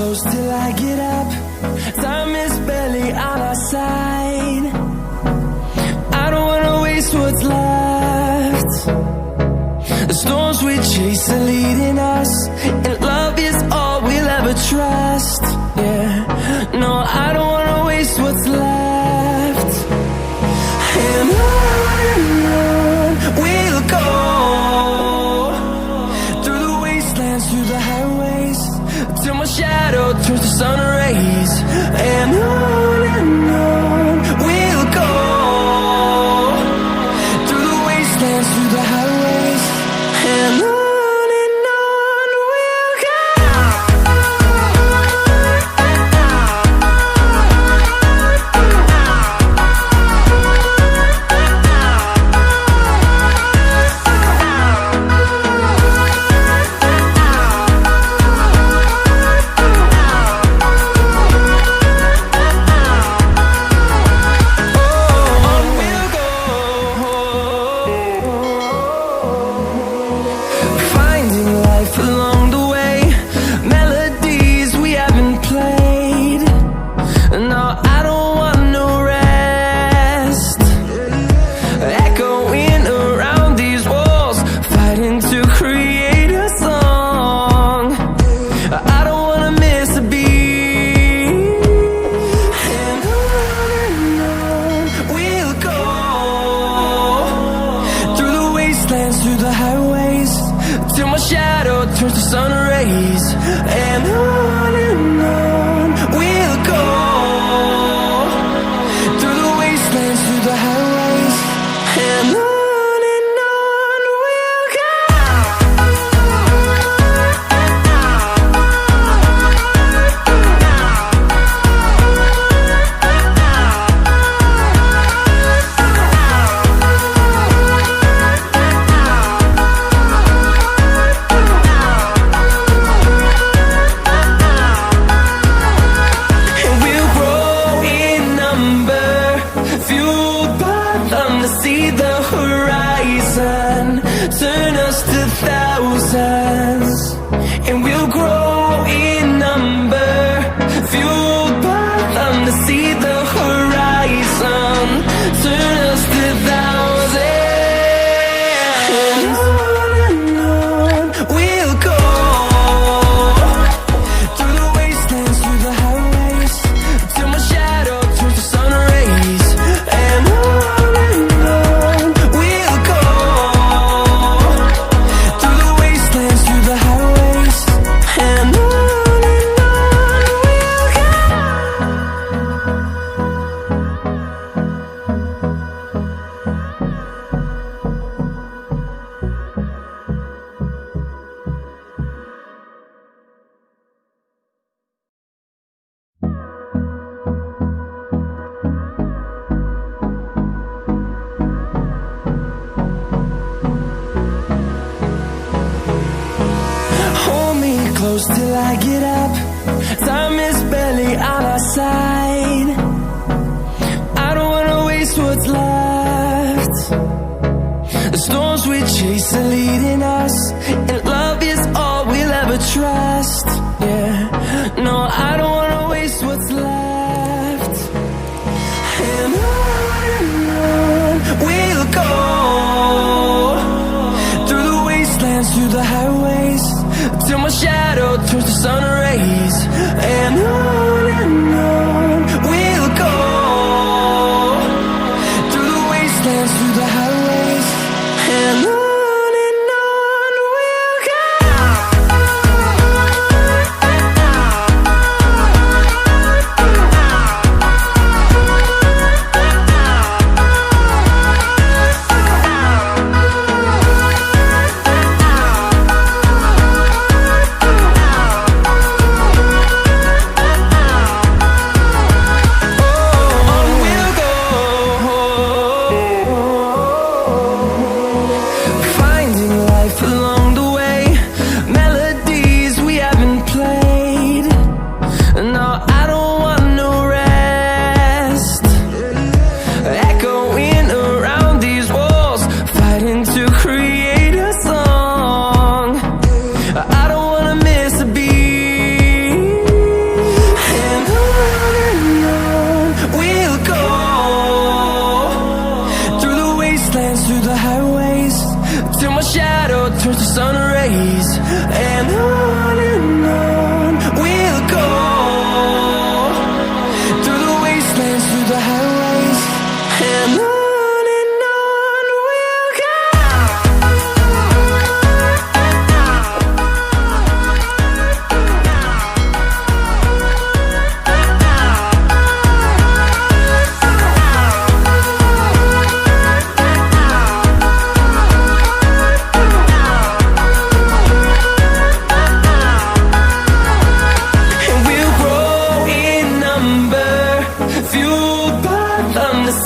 close till I get up. Time is barely on our side. I don't wanna waste what's left. The storms we chase are leading us, and love is all we'll ever trust. Yeah, no, I don't wanna waste what's left. And on we'll go, through the wastelands, through the highways, till my shadow turns to sun rays. And on we'll go, through the wastelands, through the highways, and on we'll go. Through the highways, till my shadow turns to sun rays. And on we'll go, through the wastelands, through the highways, and on we'll go. See the horizon, turn us to thousands, and we'll grow in number, fueled by them to see the horizon, turn us to thousands. And on we'll go, through the wastelands, through the highways, till my shadow turns to sun rays. And close till I get up. Time is barely on our side. I don't wanna waste what's left. The storms we chase are leading us, and love is all we'll ever trust. Yeah, no, I don't wanna waste what's left. And on we'll go, through the wastelands, through the highways, till my shadow turns to sun rays. And on we'll go, through the wastelands, through the highways, and on we'll go.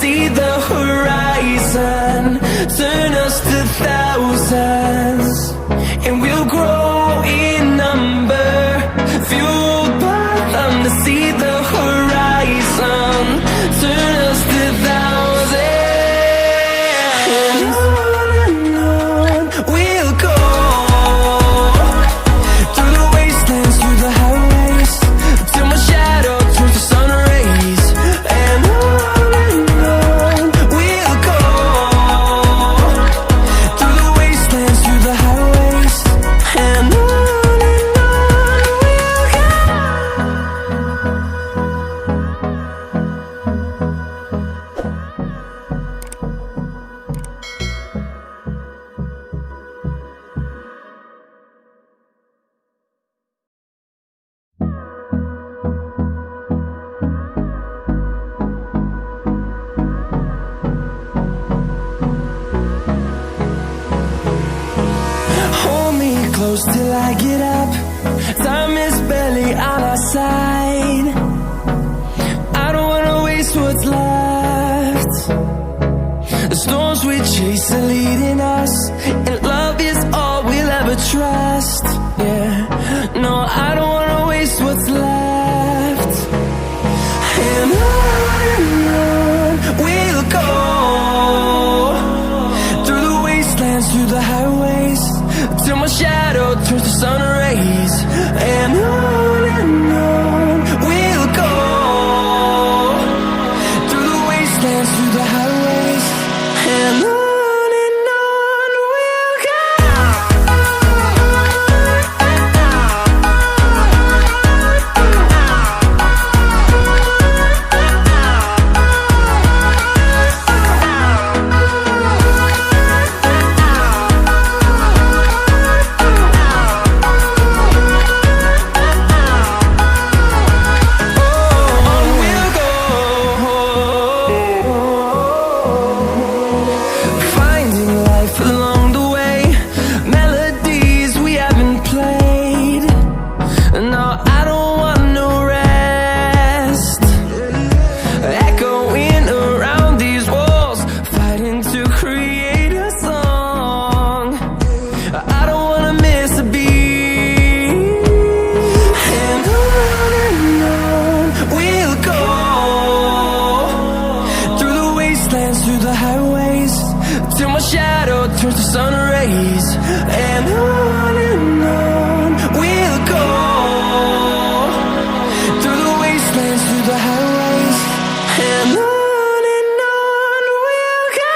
see the horizon, turn us to thousands, and we'll grow in number, fueled by them to see the horizon, turn us to thousands, and on we'll go, through the wastelands, through the highways, till my shadow turns to sun rays, and on we'll go, through the wastelands, through the highways, and on we'll go. Hold me close till I get up. Time is barely on our side. I don't wanna waste what's left. The storms we chase are leading us, and love is all we'll ever trust. Yeah, no, I don't wanna waste what's left. And on we'll go, through the wastelands, through the highways, till my shadow turns to sun rays, and on we'll go, through the wastelands, through the highways, and on we'll go. Finding life along the way, melodies we haven't played. No, I don't want no rest. Echoing around these walls, fighting to create a song. I don't wanna miss a beat. And on we'll go, through the wastelands, through the highways, till my shadow turns to sun rays, and on we'll go, through the wastelands, through the highways, and on we'll go.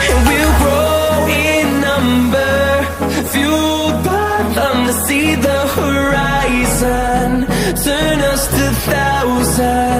And we'll grow in number, fueled by them to see the horizon, turn us to thousands.